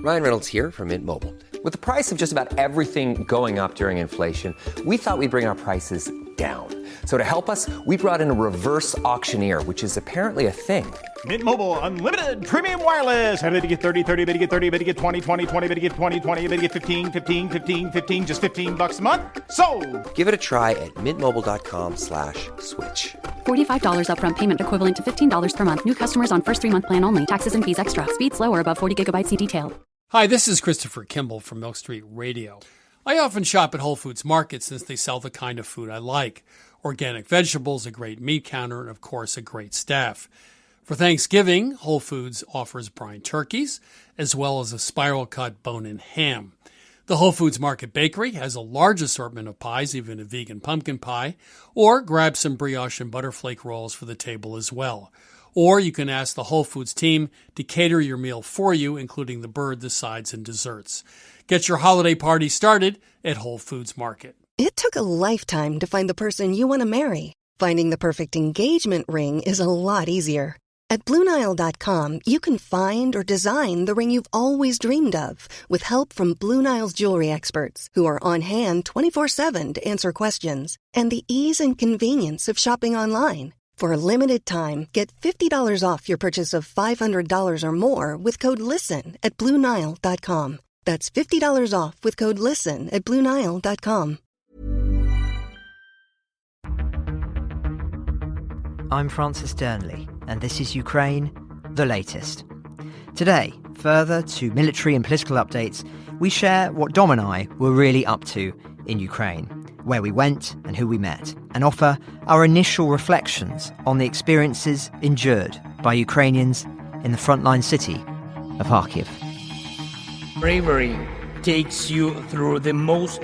Ryan Reynolds here from Mint Mobile. With the price of just about everything going up during inflation, we thought we'd bring our prices down. So to help us, we brought in a reverse auctioneer, which is apparently a thing. Mint Mobile Unlimited Premium Wireless. How to get 30, 30, bit to get 30, bit to get 20, 20, 20, bit to get 20, 20, bit to get 15, 15, 15, 15, just $15 a month? Sold! Give it a try at mintmobile.com/switch. $45 upfront payment equivalent to $15 per month. New customers on first 3-month plan only. Taxes and fees extra. Speed slower above 40 gigabytes. See detail. Hi, this is Christopher Kimball from Milk Street Radio. I often shop at Whole Foods Market since they sell the kind of food I like. Organic vegetables, a great meat counter, and of course a great staff. For Thanksgiving, Whole Foods offers brine turkeys, as well as a spiral-cut bone-in ham. The Whole Foods Market Bakery has a large assortment of pies, even a vegan pumpkin pie, or grab some brioche and butterflake rolls for the table as well. Or you can ask the Whole Foods team to cater your meal for you, including the bird, the sides, and desserts. Get your holiday party started at Whole Foods Market. It took a lifetime to find the person you want to marry. Finding the perfect engagement ring is a lot easier. At BlueNile.com, you can find or design the ring you've always dreamed of with help from Blue Nile's jewelry experts who are on hand 24/7 to answer questions. And the ease and convenience of shopping online. For a limited time, get $50 off your purchase of $500 or more with code LISTEN at BlueNile.com. That's $50 off with code LISTEN at BlueNile.com. I'm Francis Dearnley, and this is Ukraine, the latest. Today, further to military and political updates, we share what Dom and I were really up to in Ukraine, where we went and who we met, and offer our initial reflections on the experiences endured by Ukrainians in the frontline city of Kharkiv. Bravery takes you through the most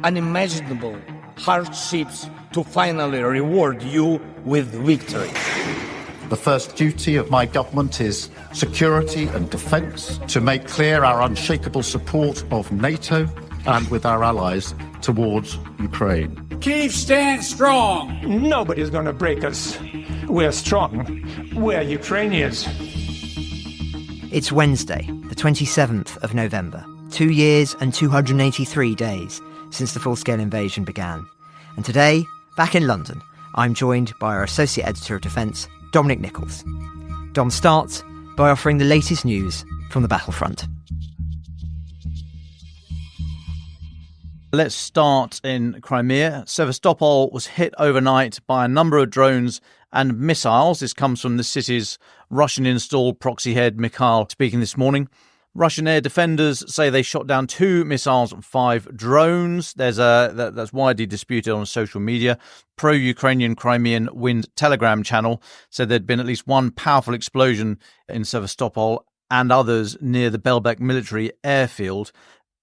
unimaginable hardships to finally reward you with victory. The first duty of my government is security and defence, to make clear our unshakable support of NATO and with our allies towards Ukraine. Kyiv stands strong. Nobody's going to break us. We're strong. We're Ukrainians. It's Wednesday, the 27th of November, 2 years and 283 days since the full-scale invasion began. And today, back in London, I'm joined by our Associate Editor of Defence, Dominic Nicholls. Dom starts by offering the latest news from the battlefront. Let's start in Crimea. Sevastopol was hit overnight by a number of drones and missiles. This comes from the city's Russian-installed proxy head, Mikhail, speaking this morning. Russian air defenders say they shot down 2 missiles and 5 drones. That's widely disputed on social media. Pro-Ukrainian Crimean Wind Telegram channel said there'd been at least one powerful explosion in Sevastopol and others near the Belbek military airfield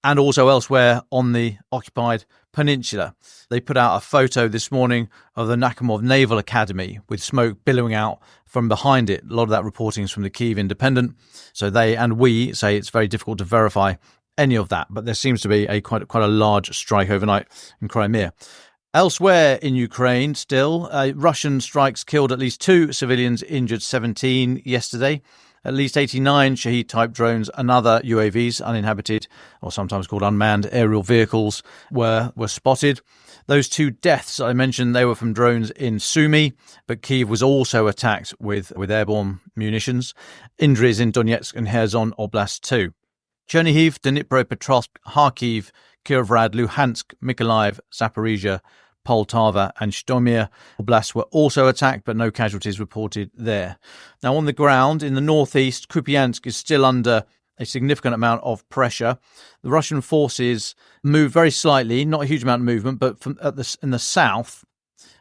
and also elsewhere on the occupied peninsula. They put out a photo this morning of the Nakhimov Naval Academy with smoke billowing out from behind it. A lot of that reporting is from the Kyiv Independent. So they and we say it's very difficult to verify any of that. But there seems to be quite a large strike overnight in Crimea. Elsewhere in Ukraine, still, Russian strikes killed at least 2 civilians, injured 17 yesterday. At least 89 Shahed-type drones and other UAVs, uninhabited or sometimes called unmanned aerial vehicles, were spotted. Those 2 deaths I mentioned, they were from drones in Sumy, but Kyiv was also attacked with airborne munitions. Injuries in Donetsk and Kherson Oblast too. Chernihiv, Dnipropetrovsk, Kharkiv, Kirovrad, Luhansk, Mykolaiv, Zaporizhia, Poltava and Zhytomyr oblasts were also attacked, but no casualties reported there. Now, on the ground in the northeast, Kupiansk is still under a significant amount of pressure. The Russian forces moved very slightly, not a huge amount of movement, but in the south,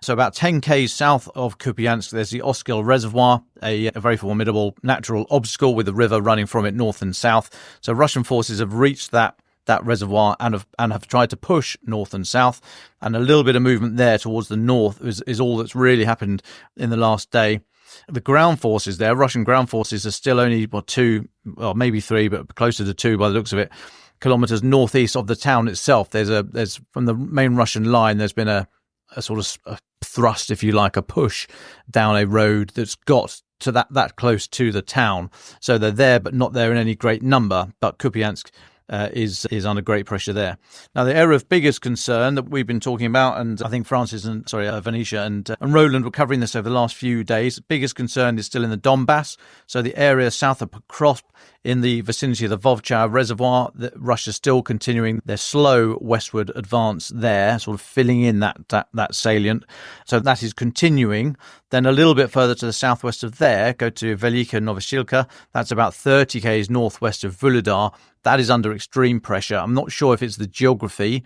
so about 10 k's south of Kupiansk, there's the Oskil Reservoir, a very formidable natural obstacle with a river running from it north and south. So Russian forces have reached that reservoir and have tried to push north and south, and a little bit of movement there towards the north is all that's really happened in the last day. The ground forces there, Russian ground forces, are still only 2, well maybe 3, but closer to 2 by the looks of it, kilometres northeast of the town itself. There's from the main Russian line, there's been a sort of a thrust, if you like, a push down a road that's got to that close to the town. So they're there, but not there in any great number. But Kupiansk is under great pressure there. Now, the area of biggest concern that we've been talking about, and I think Venetia and Roland were covering this over the last few days. Biggest concern is still in the Donbass, so the area south of Pokrovsk, in the vicinity of the Vovcha Reservoir. Russia's still continuing their slow westward advance there, sort of filling in that salient. So that is continuing. Then a little bit further to the southwest of there, go to Velika Novosilka. That's about 30 km northwest of Vuhledar. That is under extreme pressure. I'm not sure if it's the geography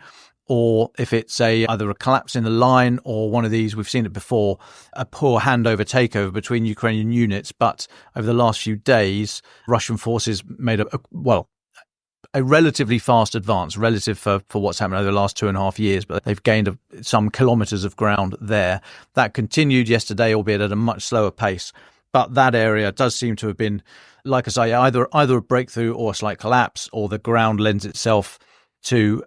or if it's either a collapse in the line or one of these, we've seen it before, a poor handover takeover between Ukrainian units. But over the last few days, Russian forces made a relatively fast advance relative for what's happened over the last 2.5 years, but they've gained some kilometres of ground there. That continued yesterday, albeit at a much slower pace. But that area does seem to have been, like I say, either a breakthrough or a slight collapse, or the ground lends itself to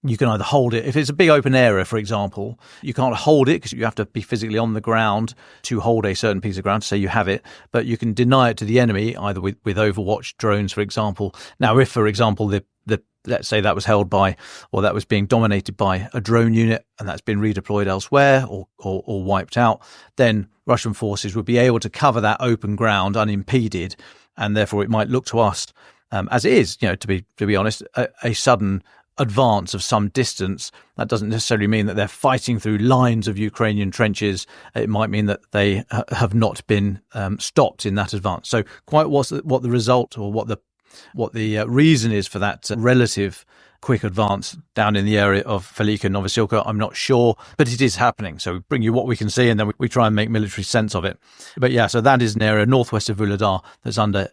you can either hold it. If it's a big open area, for example, you can't hold it because you have to be physically on the ground to hold a certain piece of ground to say you have it, but you can deny it to the enemy either with Overwatch drones, for example. Now, if, for example, the let's say that was held by, or that was being dominated by a drone unit and that's been redeployed elsewhere or wiped out, then Russian forces would be able to cover that open ground unimpeded, and therefore it might look to us, as it is, to be honest, a sudden advance of some distance. That doesn't necessarily mean that they're fighting through lines of Ukrainian trenches. It might mean that they have not been stopped in that advance. So quite what the result or what the reason is for that relative quick advance down in the area of Velika Novosilka, I'm not sure, but it is happening. So we bring you what we can see, and then we try and make military sense of it. But yeah, so that is an area northwest of Vuhledar that's under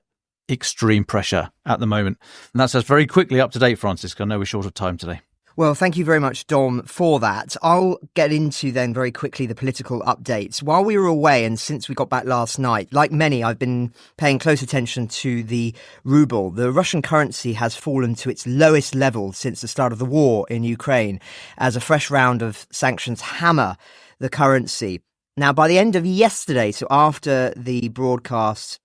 extreme pressure at the moment. And that's us very quickly up to date, Francis. I know we're short of time today. Well, thank you very much, Dom, for that. I'll get into then very quickly the political updates. While we were away, and since we got back last night, like many, I've been paying close attention to the rouble. The Russian currency has fallen to its lowest level since the start of the war in Ukraine, as a fresh round of sanctions hammer the currency. Now, by the end of yesterday, so after the broadcast,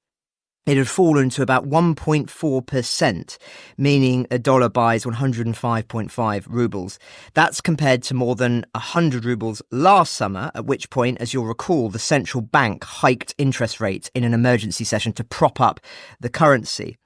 it had fallen to about 1.4%, meaning a dollar buys 105.5 rubles. That's compared to more than 100 rubles last summer, at which point, as you'll recall, the central bank hiked interest rates in an emergency session to prop up the currency.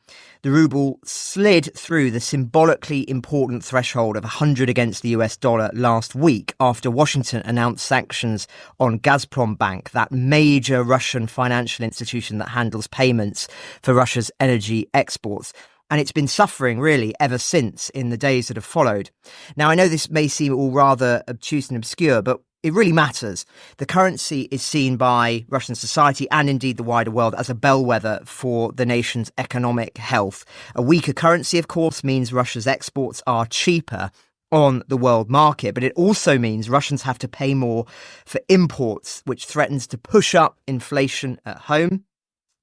The ruble slid through the symbolically important threshold of 100 against the US dollar last week after Washington announced sanctions on Gazprombank, that major Russian financial institution that handles payments for Russia's energy exports. And it's been suffering really ever since in the days that have followed. Now, I know this may seem all rather obtuse and obscure, but it really matters. The currency is seen by Russian society and indeed the wider world as a bellwether for the nation's economic health. A weaker currency, of course, means Russia's exports are cheaper on the world market, but it also means Russians have to pay more for imports, which threatens to push up inflation at home.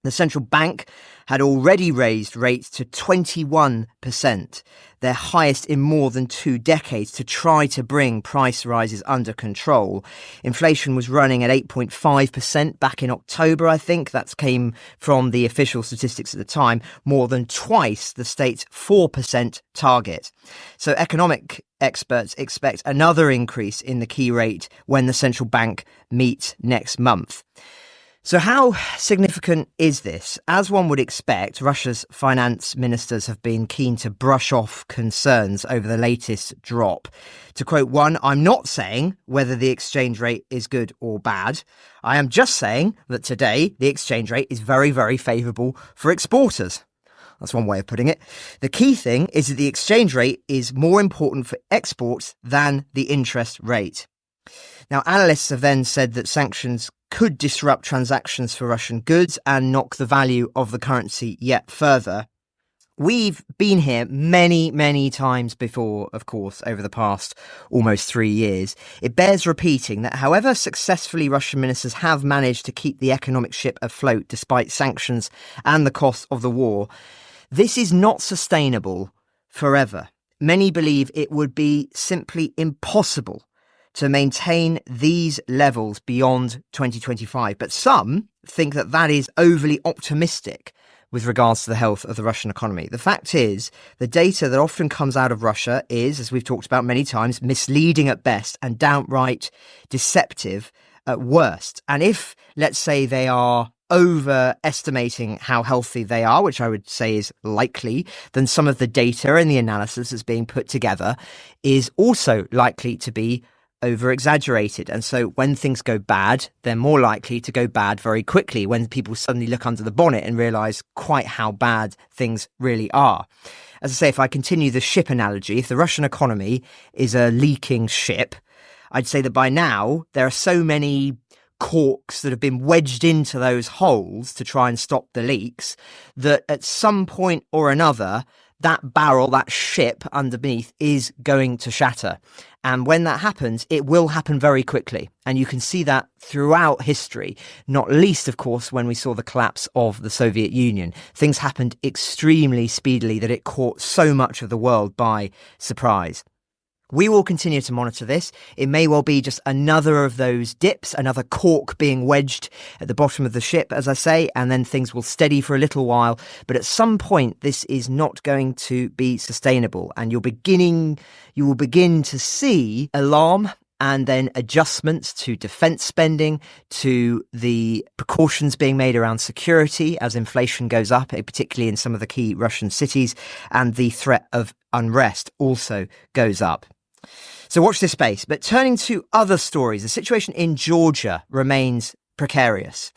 The central bank had already raised rates to 21%, their highest in more than 2 decades, to try to bring price rises under control. Inflation was running at 8.5% back in October, I think. That came from the official statistics at the time, more than twice the state's 4% target. So economic experts expect another increase in the key rate when the central bank meets next month. So how significant is this? As one would expect, Russia's finance ministers have been keen to brush off concerns over the latest drop. To quote one, "I'm not saying whether the exchange rate is good or bad. I am just saying that today the exchange rate is very, very favourable for exporters." That's one way of putting it. The key thing is that the exchange rate is more important for exports than the interest rate. Now, analysts have then said that sanctions could disrupt transactions for Russian goods and knock the value of the currency yet further. We've been here many, many times before, of course, over the past almost 3 years. It bears repeating that however successfully Russian ministers have managed to keep the economic ship afloat despite sanctions and the cost of the war, this is not sustainable forever. Many believe it would be simply impossible to maintain these levels beyond 2025. But some think that that is overly optimistic with regards to the health of the Russian economy. The fact is, the data that often comes out of Russia is, as we've talked about many times, misleading at best and downright deceptive at worst. And if, let's say, they are overestimating how healthy they are, which I would say is likely, then some of the data and the analysis that's being put together is also likely to be over-exaggerated. And so when things go bad, they're more likely to go bad very quickly when people suddenly look under the bonnet and realise quite how bad things really are. As I say, if I continue the ship analogy, if the Russian economy is a leaking ship, I'd say that by now there are so many corks that have been wedged into those holes to try and stop the leaks that at some point or another, that barrel, that ship underneath is going to shatter. And when that happens, it will happen very quickly. And you can see that throughout history, not least, of course, when we saw the collapse of the Soviet Union. Things happened extremely speedily that it caught so much of the world by surprise. We will continue to monitor this. It may well be just another of those dips, another cork being wedged at the bottom of the ship, as I say, and then things will steady for a little while. But at some point, this is not going to be sustainable. And you will begin to see alarm and then adjustments to defence spending, to the precautions being made around security as inflation goes up, particularly in some of the key Russian cities, and the threat of unrest also goes up. So watch this space. But turning to other stories, the situation in Georgia remains precarious.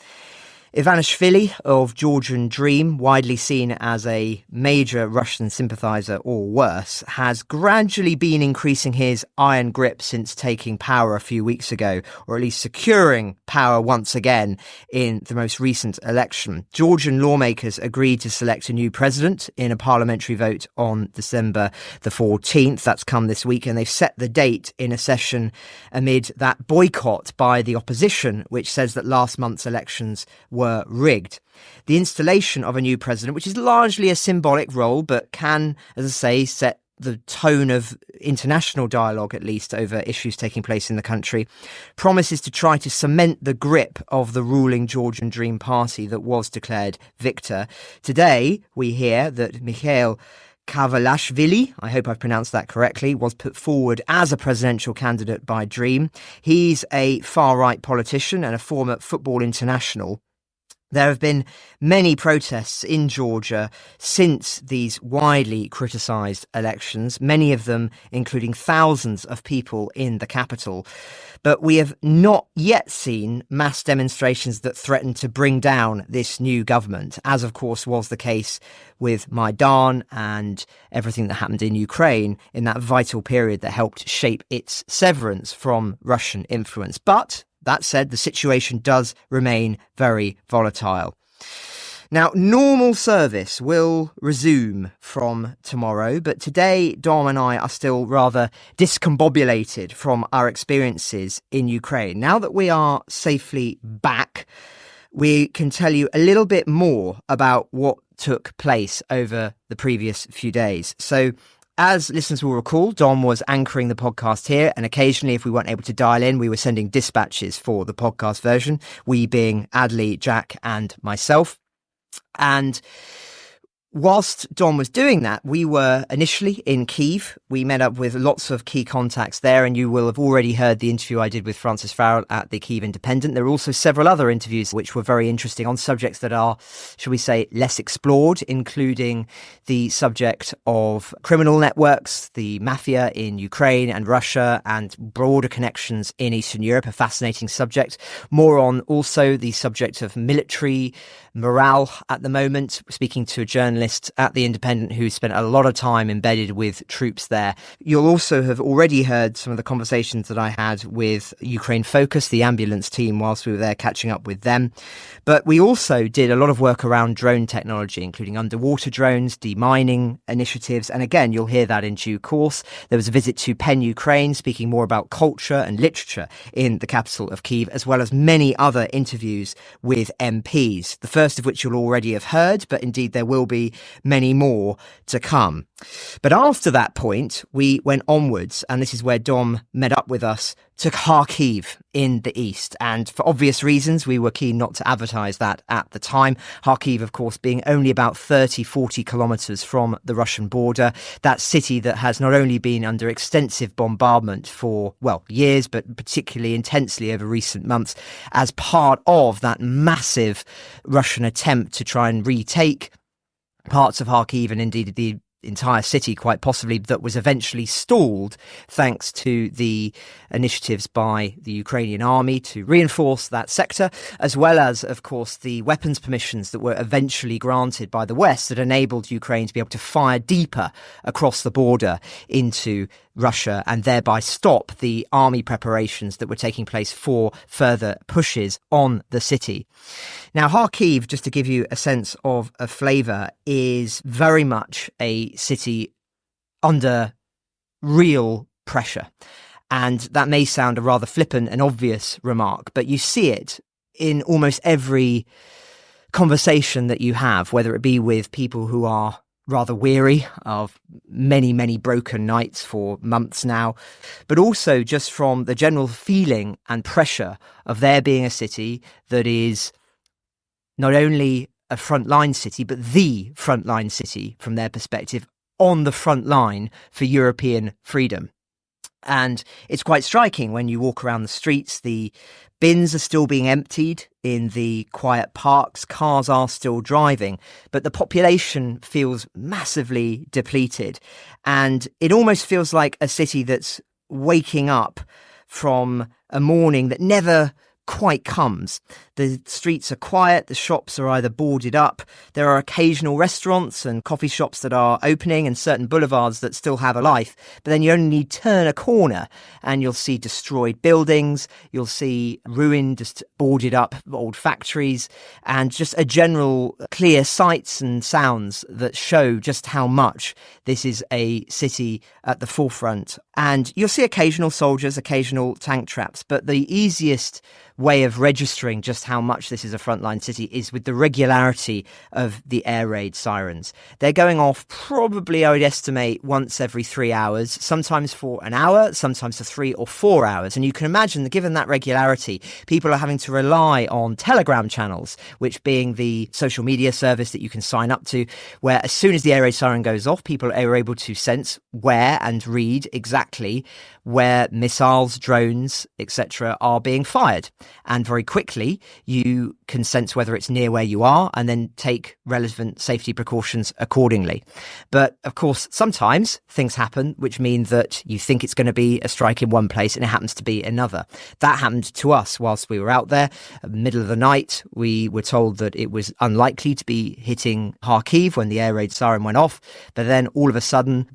Ivanishvili of Georgian Dream, widely seen as a major Russian sympathiser or worse, has gradually been increasing his iron grip since taking power a few weeks ago, or at least securing power once again in the most recent election. Georgian lawmakers agreed to select a new president in a parliamentary vote on December the 14th. That's come this week, and they've set the date in a session amid that boycott by the opposition, which says that last month's elections were rigged. The installation of a new president, which is largely a symbolic role, but can, as I say, set the tone of international dialogue, at least over issues taking place in the country, promises to try to cement the grip of the ruling Georgian Dream Party that was declared victor. Today, we hear that Mikhail Kavalashvili, I hope I've pronounced that correctly, was put forward as a presidential candidate by Dream. He's a far-right politician and a former football international. There have been many protests in Georgia since these widely criticised elections, many of them including thousands of people in the capital. But we have not yet seen mass demonstrations that threaten to bring down this new government, as of course was the case with Maidan and everything that happened in Ukraine in that vital period that helped shape its severance from Russian influence. But that said, the situation does remain very volatile. Now, normal service will resume from tomorrow, but today Dom and I are still rather discombobulated from our experiences in Ukraine. Now that we are safely back, we can tell you a little bit more about what took place over the previous few days. So, as listeners will recall, Dom was anchoring the podcast here, and occasionally, if we weren't able to dial in, we were sending dispatches for the podcast version, we being Adley, Jack, and myself. And whilst Dom was doing that, we were initially in Kyiv. We met up with lots of key contacts there, and you will have already heard the interview I did with Francis Farrell at the Kyiv Independent. There were also several other interviews which were very interesting on subjects that are, shall we say, less explored, including the subject of criminal networks, the mafia in Ukraine and Russia, and broader connections in Eastern Europe, a fascinating subject. More on also the subject of military morale at the moment, speaking to a journalist at The Independent who spent a lot of time embedded with troops there. You'll also have already heard some of the conversations that I had with Ukraine Focus, the ambulance team, whilst we were there catching up with them. But we also did a lot of work around drone technology, including underwater drones, demining initiatives. And again, you'll hear that in due course. There was a visit to Penn, Ukraine, speaking more about culture and literature in the capital of Kyiv, as well as many other interviews with MPs. The first of which you'll already have heard, but indeed there will be many more to come. But after that point, we went onwards, and this is where Dom met up with us to Kharkiv in the east. And for obvious reasons, we were keen not to advertise that at the time. Kharkiv, of course, being only about 30, 40 kilometres from the Russian border. That city that has not only been under extensive bombardment for, well, years, but particularly intensely over recent months as part of that massive Russian attempt to try and retake parts of Kharkiv and indeed the entire city, quite possibly, that was eventually stalled thanks to the initiatives by the Ukrainian army to reinforce that sector, as well as, of course, the weapons permissions that were eventually granted by the West that enabled Ukraine to be able to fire deeper across the border into Russia and thereby stop the army preparations that were taking place for further pushes on the city. Now, Kharkiv, just to give you a sense of a flavour, is very much a city under real pressure. And that may sound a rather flippant and obvious remark, but you see it in almost every conversation that you have, whether it be with people who are rather weary of many, many broken nights for months now, but also just from the general feeling and pressure of there being a city that is not only a frontline city, but the frontline city from their perspective, on the front line for European freedom. And it's quite striking when you walk around the streets. The bins are still being emptied in the quiet parks. Cars are still driving, but the population feels massively depleted. And it almost feels like a city that's waking up from a morning that never quite comes. The streets are quiet, the shops are either boarded up, there are occasional restaurants and coffee shops that are opening and certain boulevards that still have a life, but then you only need to turn a corner and you'll see destroyed buildings, you'll see ruined, just boarded up old factories, and just a general clear sights and sounds that show just how much this is a city at the forefront. And you'll see occasional soldiers, occasional tank traps, but the easiest way of registering just how much this is a frontline city is with the regularity of the air raid sirens. They're going off probably, I would estimate, once every 3 hours, sometimes for an hour, sometimes for 3 or 4 hours. And you can imagine that given that regularity, people are having to rely on Telegram channels, which being the social media service that you can sign up to, where as soon as the air raid siren goes off, people are able to sense where and read exactly where missiles, drones, etc. are being fired. And very quickly, you can sense whether it's near where you are and then take relevant safety precautions accordingly. But of course, sometimes things happen which mean that you think it's going to be a strike in one place and it happens to be another. That happened to us whilst we were out there. Middle of the night, we were told that it was unlikely to be hitting Kharkiv when the air raid siren went off. But then all of a sudden,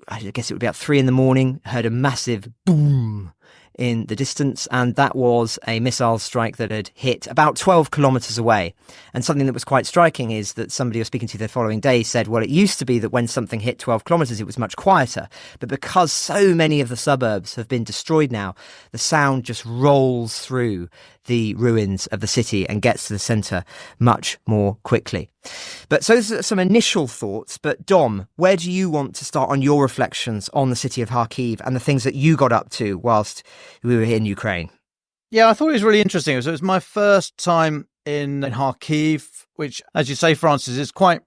I guess it would be about 3 a.m, heard a massive boom in the distance, and that was a missile strike that had hit about 12 kilometres away. And something that was quite striking is that somebody I was speaking to the following day said, well, it used to be that when something hit 12 kilometres, it was much quieter. But because so many of the suburbs have been destroyed now, the sound just rolls through the ruins of the city and gets to the centre much more quickly. But so those are some initial thoughts. But Dom, where do you want to start on your reflections on the city of Kharkiv and the things that you got up to whilst we were in Ukraine? Yeah, I thought it was really interesting. So it was my first time in Kharkiv, which, as you say, Francis, is quite,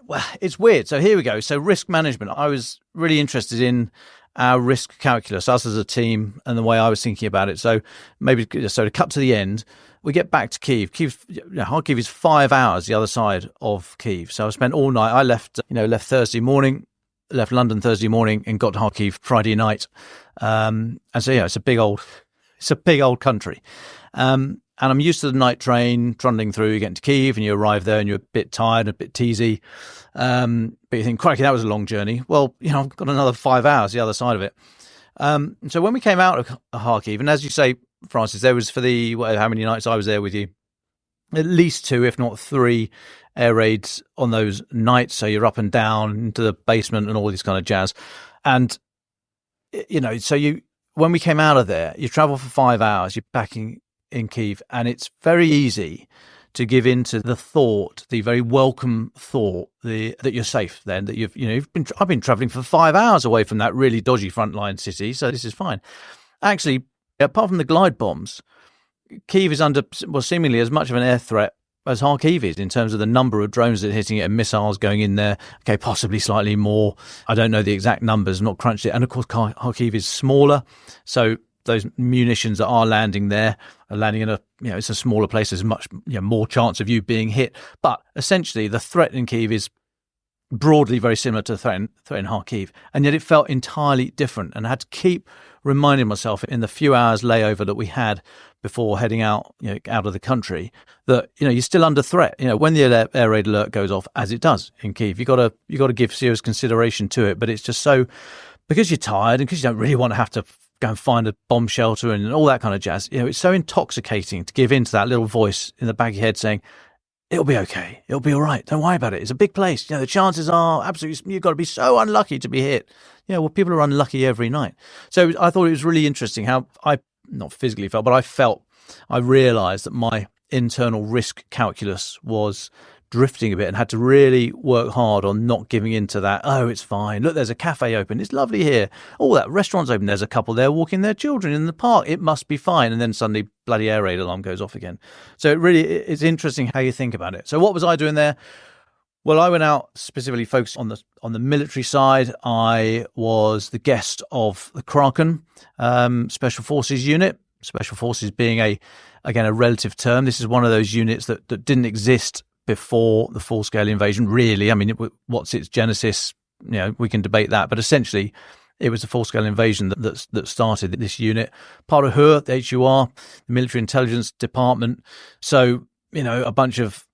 well, it's weird. So here we go. So risk management. I was really interested in our risk calculus, us as a team, and the way I was thinking about it. So to cut to the end, we get back to Kyiv. Kharkiv is 5 hours the other side of Kyiv. So I spent all night. I left Thursday morning, left London Thursday morning, and got to Kharkiv Friday night. And so it's a big old country. And I'm used to the night train trundling through. You get into Kyiv and you arrive there and you're a bit tired, a bit teasy. But you think, crikey, that was a long journey. Well, I've got another 5 hours the other side of it. So when we came out of Kharkiv, and as you say, Francis, there was, for the how many nights I was there with you, at least 2, if not 3 air raids on those nights. So you're up and down into the basement and all this kind of jazz. And, when we came out of there, you travel for 5 hours, you're back in Kyiv, and it's very easy to give in to the thought, the very welcome thought, that you're safe then, that I've been traveling for 5 hours away from that really dodgy frontline city, so this is fine. actually, apart from the glide bombs, Kyiv is under, well, seemingly as much of an air threat as Kharkiv is in terms of the number of drones that are hitting it and missiles going in there. Okay, possibly slightly more. I don't know the exact numbers, not crunched it. And of course, Kharkiv is smaller. So those munitions that are landing there are landing in it's a smaller place. There's much more chance of you being hit. But essentially, the threat in Kyiv is broadly very similar to the threat in Kharkiv. And yet it felt entirely different. And I had to keep reminding myself in the few hours layover that we had before heading out, out of the country, that, you're still under threat. When the air raid alert goes off, as it does in Kyiv, you got to give serious consideration to it. But it's just so, because you're tired and because you don't really want to have to go and find a bomb shelter and all that kind of jazz. It's so intoxicating to give in to that little voice in the back of your head saying, it'll be okay. It'll be all right. Don't worry about it. It's a big place. The chances are absolutely, you've got to be so unlucky to be hit. Well, people are unlucky every night. So I thought it was really interesting how I, not physically felt, but I realised that my internal risk calculus was drifting a bit and had to really work hard on not giving into that. Oh, it's fine. Look, there's a cafe open. It's lovely here. Oh, that restaurant's open. There's a couple there walking their children in the park. It must be fine. And then suddenly bloody air raid alarm goes off again. So it's interesting how you think about it. So what was I doing there? Well, I went out specifically focused on the military side. I was the guest of the Kraken Special Forces unit. Special Forces being a relative term. This is one of those units that didn't exist before the full-scale invasion, really. I mean, what's its genesis? We can debate that, but essentially, it was the full-scale invasion that started this unit. Part of HUR, the HUR, the Military Intelligence Department. So, a bunch of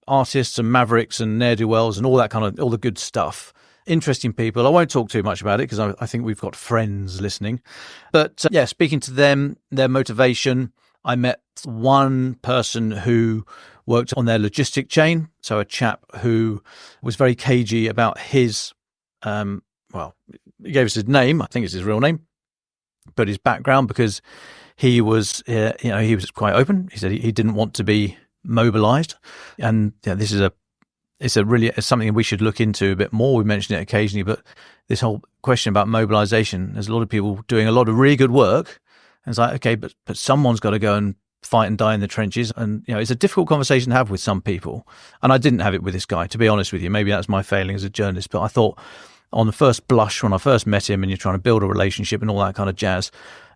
artists and mavericks and ne'er-do-wells and all that all the good stuff. Interesting people. I won't talk too much about it because I think we've got friends listening. But speaking to them, their motivation, I met one person who worked on their logistic chain. So a chap who was very cagey about his, he gave us his name. I think it's his real name, but his background, because he was, he was quite open. He said he didn't want to be mobilized. And this is it's something we should look into a bit more. We mentioned it occasionally, but this whole question about mobilization, there's a lot of people doing a lot of really good work. And it's like, okay, but someone's got to go and fight and die in the trenches. And, it's a difficult conversation to have with some people. And I didn't have it with this guy, to be honest with you. Maybe that's my failing as a journalist. But I thought on the first blush, when I first met him and you're trying to build a relationship and all that kind of jazz,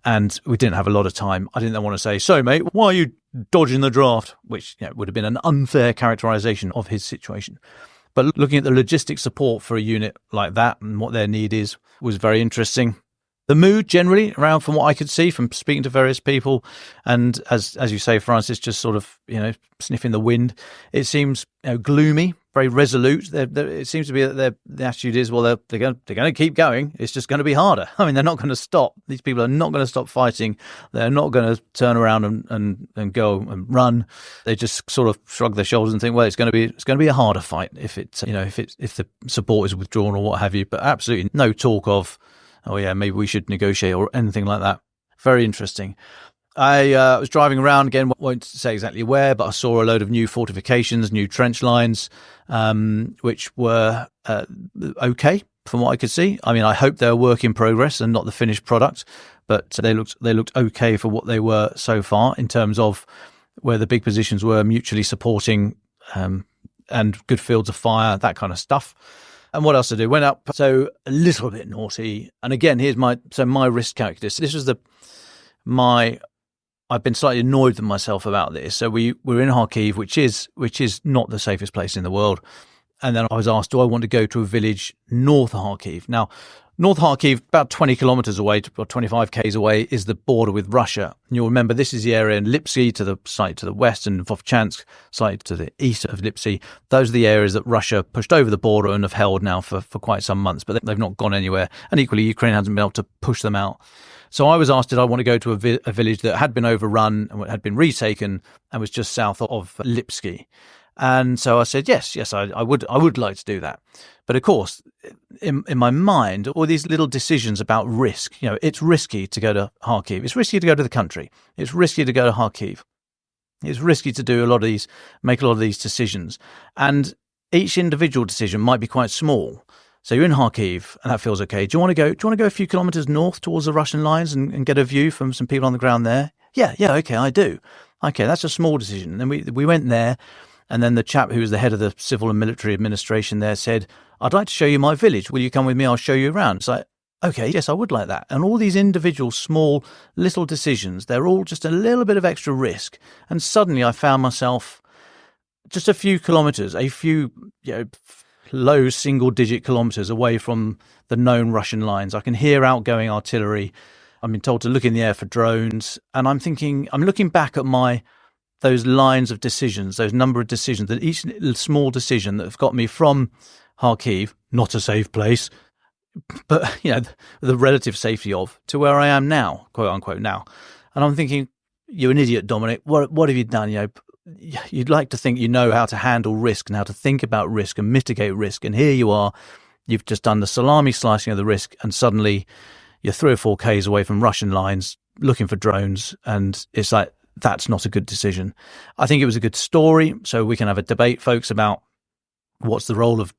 and we didn't have a lot of time, I didn't want to say, so, mate, why are you dodging the draft? Which would have been an unfair characterization of his situation. But looking at the logistic support for a unit like that and what their need is was very interesting. The mood generally around, from what I could see from speaking to various people, and as you say, Francis, just sort of sniffing the wind, it seems gloomy, very resolute. It seems to be that the attitude is, well, they're going to keep going. It's just going to be harder. I mean, they're not going to stop. These people are not going to stop fighting. They're not going to turn around and go and run. They just sort of shrug their shoulders and think, well, it's going to be a harder fight if if the support is withdrawn or what have you. But absolutely no talk of, oh yeah, maybe we should negotiate or anything like that. Very interesting. I was driving around, again, won't say exactly where, but I saw a load of new fortifications, new trench lines, which were okay from what I could see. I mean, I hope they're a work in progress and not the finished product, but they looked okay for what they were so far in terms of where the big positions were, mutually supporting and good fields of fire, that kind of stuff. And what else did I do? Went up, so a little bit naughty. And again, here's my risk calculus. This was I've been slightly annoyed with myself about this. So we were in Kharkiv, which is not the safest place in the world. And then I was asked, do I want to go to a village north of Kharkiv? Now, North Kharkiv, about 20 kilometers away, or 25 k's away, is the border with Russia. And you'll remember this is the area in Lipsky to the site to the west and Vovchansk site to the east of Lipsky. Those are the areas that Russia pushed over the border and have held now for quite some months, but they've not gone anywhere. And equally, Ukraine hasn't been able to push them out. So I was asked, did I want to go to a village that had been overrun and had been retaken and was just south of Lipsky? And so I said, yes, I would like to do that. But of course, in my mind, all these little decisions about risk, it's risky to go to Kharkiv. It's risky to go to the country. It's risky to go to Kharkiv. It's risky to make a lot of these decisions. And each individual decision might be quite small, So you're in Kharkiv, and that feels okay. Do you want to go a few kilometers north towards the Russian lines and get a view from some people on the ground there? Yeah, okay, I do. Okay, that's a small decision. And then we went there, and then the chap who was the head of the civil and military administration there said, I'd like to show you my village. Will you come with me? I'll show you around. It's like, okay, yes, I would like that. And all these individual small little decisions, they're all just a little bit of extra risk. And suddenly I found myself just a few kilometers, a few low single-digit kilometers away from the known Russian lines. I can hear outgoing artillery. I've been told to look in the air for drones. And I'm looking back at those lines of decisions, those number of decisions, that each small decision that have got me from Kharkiv, not a safe place, but, the relative safety of, to where I am now, quote unquote now. And I'm thinking, you're an idiot, Dominic. What have you done? You'd like to think you know how to handle risk and how to think about risk and mitigate risk. And here you are, you've just done the salami slicing of the risk, and suddenly you're 3 or 4 Ks away from Russian lines looking for drones. And it's like, that's not a good decision. I think it was a good story. So we can have a debate, folks, about what's the role of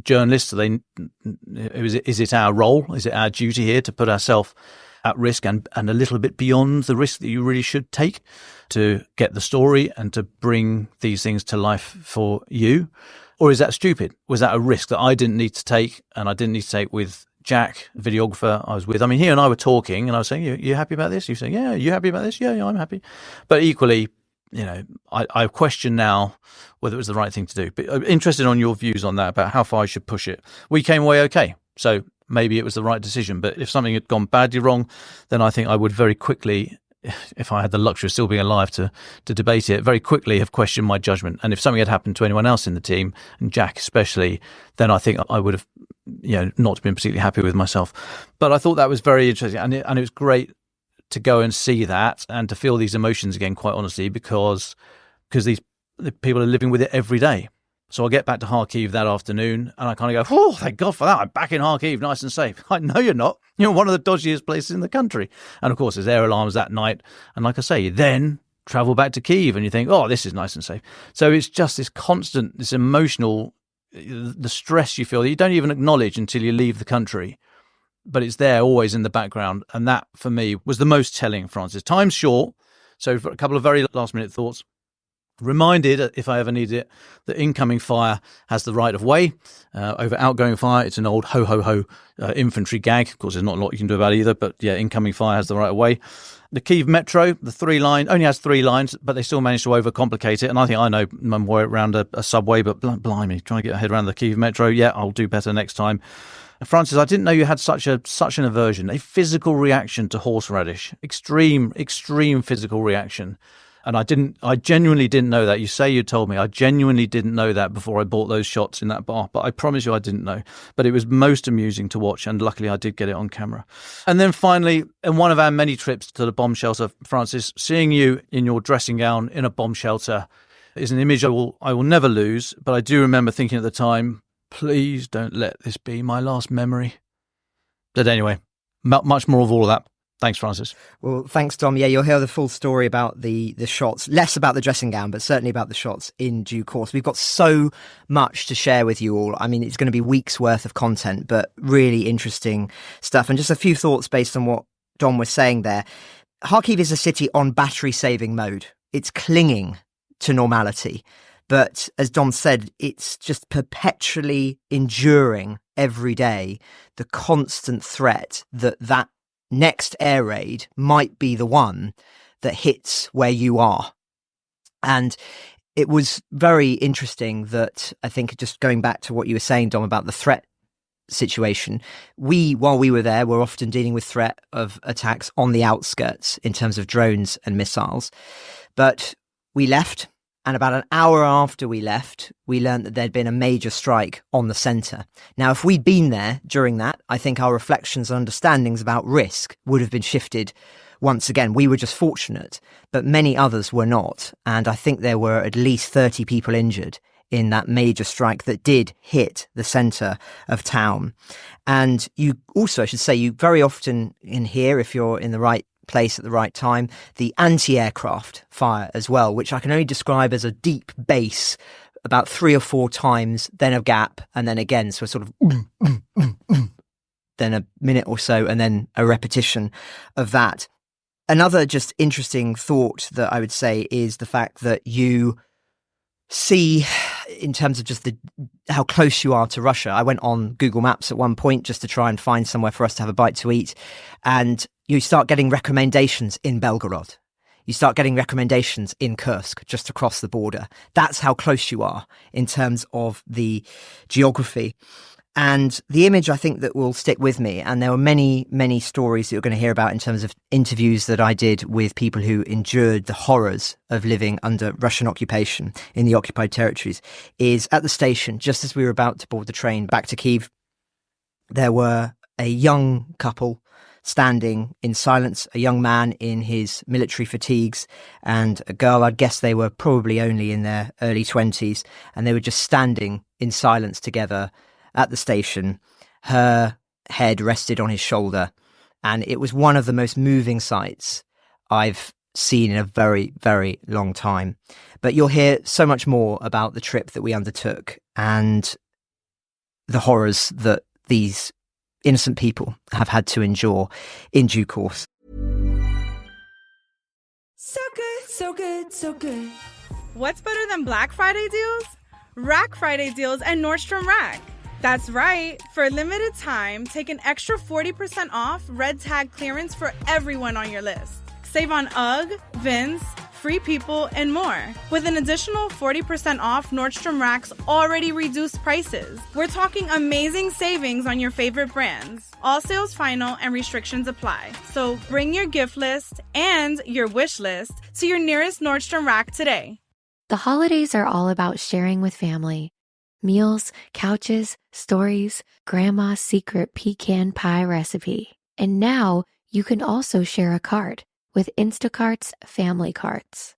journalists. Is it our role? Is it our duty here to put ourselves at risk and a little bit beyond the risk that you really should take to get the story and to bring these things to life for you? Or is that stupid? Was that a risk that I didn't need to take, and I didn't need to take with Jack, the videographer I was with? I mean, he and I were talking, and I was saying, you happy about this? You saying, yeah, you happy about this? Yeah, I'm happy. But equally, I question now whether it was the right thing to do. But I'm interested on your views on that, about how far I should push it. We came away okay. So maybe it was the right decision. But if something had gone badly wrong, then I think I would very quickly, if I had the luxury of still being alive to debate it, very quickly have questioned my judgment. And if something had happened to anyone else in the team, and Jack especially, then I think I would have not been particularly happy with myself. But I thought that was very interesting. And it was great to go and see that and to feel these emotions again, quite honestly, because the people are living with it every day. So I get back to Kharkiv that afternoon, and I kind of go, oh, thank God for that. I'm back in Kharkiv, nice and safe. I know you're not. You're one of the dodgiest places in the country. And of course, there's air alarms that night. And like I say, you then travel back to Kyiv and you think, oh, this is nice and safe. So it's just this constant, this emotional, the stress you feel that you don't even acknowledge until you leave the country. But it's there always in the background. And that, for me, was the most telling, Francis. Time's short. So for a couple of very last-minute thoughts. Reminded, if I ever need it, that incoming fire has the right of way over outgoing fire. It's an old ho-ho-ho infantry gag. Of course, there's not a lot you can do about it either, but yeah, incoming fire has the right of way. The Kyiv Metro, the 3 line, only has 3 lines, but they still managed to overcomplicate it. And I think I know my way around a subway, but blimey, trying to get a head around the Kyiv Metro. Yeah, I'll do better next time. Francis, I didn't know you had such an aversion, a physical reaction to horseradish. Extreme physical reaction. And I genuinely didn't know that. You say you told me. I genuinely didn't know that before I bought those shots in that bar. But I promise you I didn't know. But it was most amusing to watch. And luckily I did get it on camera. And then finally, in one of our many trips to the bomb shelter, Francis, seeing you in your dressing gown in a bomb shelter is an image I will never lose. But I do remember thinking at the time, please don't let this be my last memory. But anyway, much more of all of that. Thanks, Francis. Well, thanks, Dom. Yeah, you'll hear the full story about the shots, less about the dressing gown, but certainly about the shots in due course. We've got so much to share with you all. I mean, it's going to be weeks worth of content, but really interesting stuff. And just a few thoughts based on what Dom was saying there. Kharkiv is a city on battery saving mode. It's clinging to normality. But as Dom said, it's just perpetually enduring every day the constant threat that next air raid might be the one that hits where you are. And it was very interesting that, I think, just going back to what you were saying, Dom, about the threat situation, while we were there, were often dealing with threat of attacks on the outskirts in terms of drones and missiles. But we left, and about an hour after we left, we learned that there'd been a major strike on the centre. Now, if we'd been there during that, I think our reflections and understandings about risk would have been shifted once again. We were just fortunate, but many others were not. And I think there were at least 30 people injured in that major strike that did hit the centre of town. And you also, I should say, you very often in here, if you're in the right place at the right time, the anti-aircraft fire as well, which I can only describe as a deep bass about 3 or 4 times, then a gap, and then again. So a sort of then a minute or so, and then a repetition of that. Another just interesting thought that I would say is the fact that you see, in terms of just how close you are to Russia. I went on Google Maps at one point just to try and find somewhere for us to have a bite to eat, and you start getting recommendations in Belgorod. You start getting recommendations in Kursk, just across the border. That's how close you are in terms of the geography. And the image, I think, that will stick with me, and there were many, many stories that you're going to hear about in terms of interviews that I did with people who endured the horrors of living under Russian occupation in the occupied territories, is at the station, just as we were about to board the train back to Kyiv, there were a young couple standing in silence, a young man in his military fatigues and a girl, I'd guess they were probably only in their early 20s, and they were just standing in silence together at the station. Her head rested on his shoulder, and it was one of the most moving sights I've seen in a very, very long time. But you'll hear so much more about the trip that we undertook and the horrors that these innocent people have had to endure in due course. So good, so good, so good. What's better than Black Friday deals? Rack Friday deals at Nordstrom Rack. That's right. For a limited time, take an extra 40% off red tag clearance for everyone on your list. Save on UGG, Vince, Free People, and more. With an additional 40% off Nordstrom Rack's already reduced prices. We're talking amazing savings on your favorite brands. All sales final and restrictions apply. So bring your gift list and your wish list to your nearest Nordstrom Rack today. The holidays are all about sharing with family. Meals, couches, stories, grandma's secret pecan pie recipe. And now you can also share a cart with Instacart's Family Carts.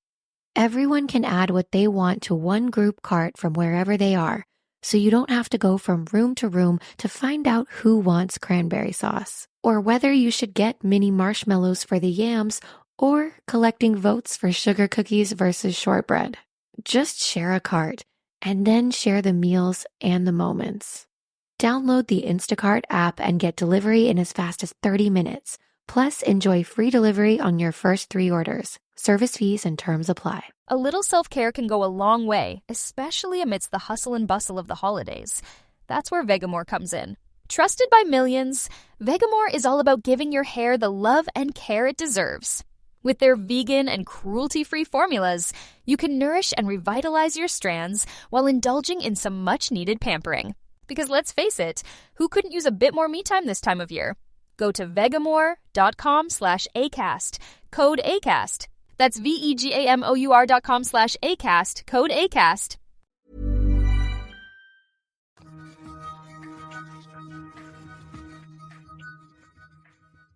Everyone can add what they want to one group cart from wherever they are, so you don't have to go from room to room to find out who wants cranberry sauce, or whether you should get mini marshmallows for the yams or collecting votes for sugar cookies versus shortbread. Just share a cart, and then share the meals and the moments. Download the Instacart app and get delivery in as fast as 30 minutes. Plus, enjoy free delivery on your first 3 orders. Service fees and terms apply. A little self-care can go a long way, especially amidst the hustle and bustle of the holidays. That's where Vegamore comes in. Trusted by millions, Vegamore is all about giving your hair the love and care it deserves. With their vegan and cruelty-free formulas, you can nourish and revitalize your strands while indulging in some much-needed pampering. Because let's face it, who couldn't use a bit more me time this time of year? Go to vegamore.com/ACAST, code ACAST. That's vegamor.com/ACAST, code ACAST.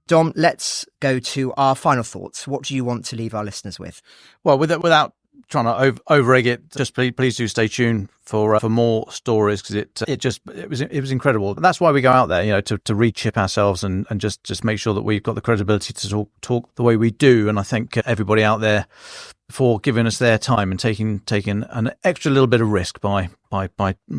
Dom, let's go to our final thoughts. What do you want to leave our listeners with? Well, without trying to over-egg it, just please do stay tuned for more stories, because it was incredible. That's why we go out there, to re-chip ourselves and just make sure that we've got the credibility to talk the way we do. And I thank everybody out there for giving us their time and taking an extra little bit of risk by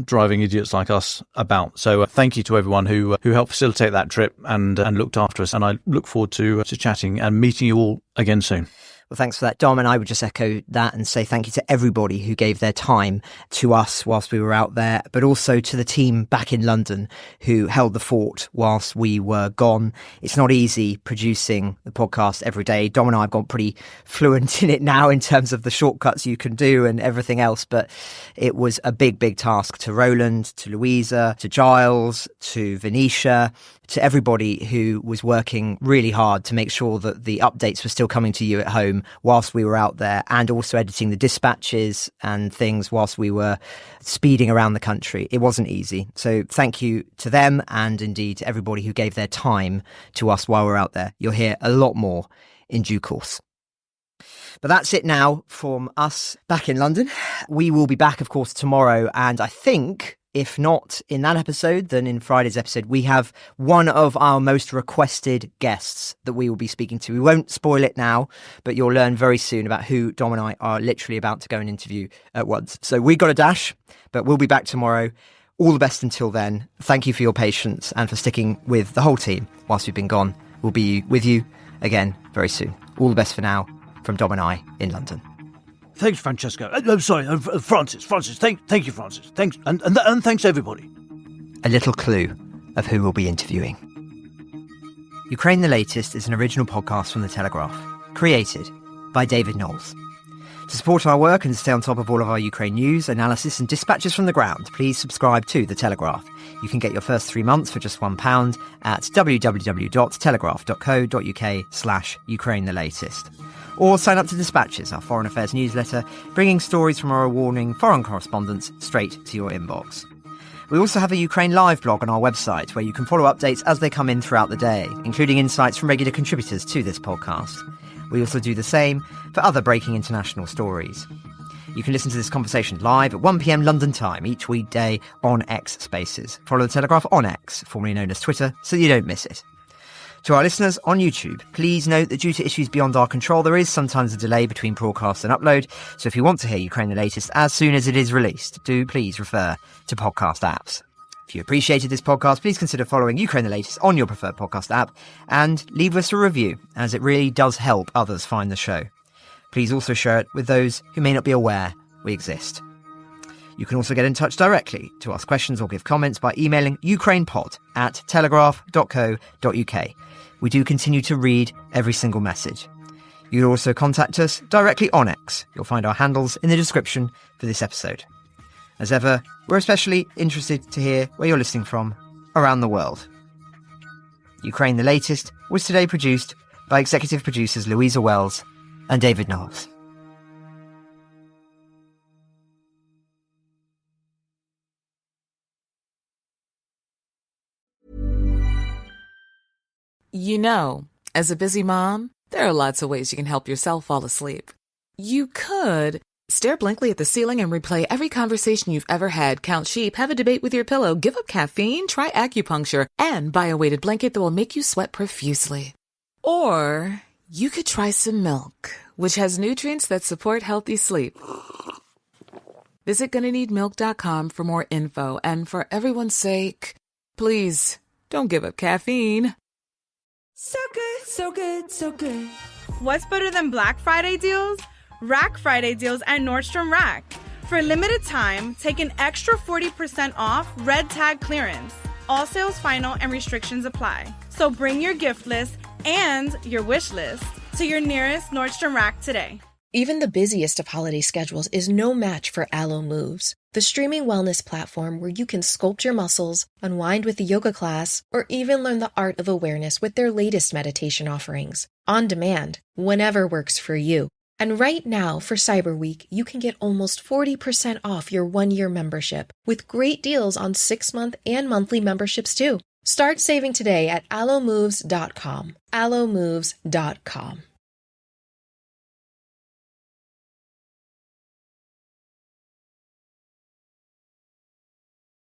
driving idiots like us about. So thank you to everyone who helped facilitate that trip and looked after us. And I look forward to chatting and meeting you all again soon. Well, thanks for that, Dom. And I would just echo that and say thank you to everybody who gave their time to us whilst we were out there, but also to the team back in London who held the fort whilst we were gone. It's not easy producing the podcast every day. Dom and I have got pretty fluent in it now in terms of the shortcuts you can do and everything else, but it was a big, big task. To Roland, to Louisa, to Giles, to Venetia, to everybody who was working really hard to make sure that the updates were still coming to you at home whilst we were out there, and also editing the dispatches and things whilst we were speeding around the country. It wasn't easy. So thank you to them, and indeed to everybody who gave their time to us while we're out there. You'll hear a lot more in due course. But that's it now from us back in London. We will be back, of course, tomorrow, and I think If not in that episode, then in Friday's episode, we have one of our most requested guests that we will be speaking to. We won't spoil it now, but you'll learn very soon about who Dom and I are literally about to go and interview at once. So we got a dash, but we'll be back tomorrow. All the best until then. Thank you for your patience and for sticking with the whole team whilst we've been gone. We'll be with you again very soon. All the best for now from Dom and I in London. Thanks, Francesco. I'm sorry, Francis. Thank you, Francis. Thanks, and thanks everybody. A little clue of who we'll be interviewing. Ukraine the Latest is an original podcast from The Telegraph, created by David Nicholls. To support our work and stay on top of all of our Ukraine news, analysis and dispatches from the ground, please subscribe to The Telegraph. You can get your first 3 months for just £1 at www.telegraph.co.uk/Ukraine the Latest. Or sign up to Dispatches, our foreign affairs newsletter, bringing stories from our award-winning foreign correspondents straight to your inbox. We also have a Ukraine Live blog on our website where you can follow updates as they come in throughout the day, including insights from regular contributors to this podcast. We also do the same for other breaking international stories. You can listen to this conversation live at 1 p.m. London time each weekday on X Spaces. Follow The Telegraph on X, formerly known as Twitter, so you don't miss it. To our listeners on YouTube, please note that due to issues beyond our control, there is sometimes a delay between broadcast and upload. So if you want to hear Ukraine the Latest as soon as it is released, do please refer to podcast apps. If you appreciated this podcast, please consider following Ukraine the Latest on your preferred podcast app and leave us a review, as it really does help others find the show. Please also share it with those who may not be aware we exist. You can also get in touch directly to ask questions or give comments by emailing ukrainepod@telegraph.co.uk. We do continue to read every single message. You can also contact us directly on X. You'll find our handles in the description for this episode. As ever, we're especially interested to hear where you're listening from around the world. Ukraine the Latest was today produced by executive producers Louisa Wells and David Nicholls. You know, as a busy mom, there are lots of ways you can help yourself fall asleep. You could stare blankly at the ceiling and replay every conversation you've ever had, count sheep, have a debate with your pillow, give up caffeine, try acupuncture, and buy a weighted blanket that will make you sweat profusely. Or you could try some milk, which has nutrients that support healthy sleep. Visit GonnaNeedMilk.com for more info, and for everyone's sake, please don't give up caffeine. So good, so good, so good. What's better than Black Friday deals? Rack Friday deals at Nordstrom Rack. For a limited time, take an extra 40% off red tag clearance. All sales final and restrictions apply. So bring your gift list and your wish list to your nearest Nordstrom Rack today. Even the busiest of holiday schedules is no match for Alo Moves, the streaming wellness platform where you can sculpt your muscles, unwind with a yoga class, or even learn the art of awareness with their latest meditation offerings. On demand, whenever works for you. And right now, for Cyber Week, you can get almost 40% off your 1-year membership, with great deals on 6-month and monthly memberships too. Start saving today at alomoves.com. alomoves.com.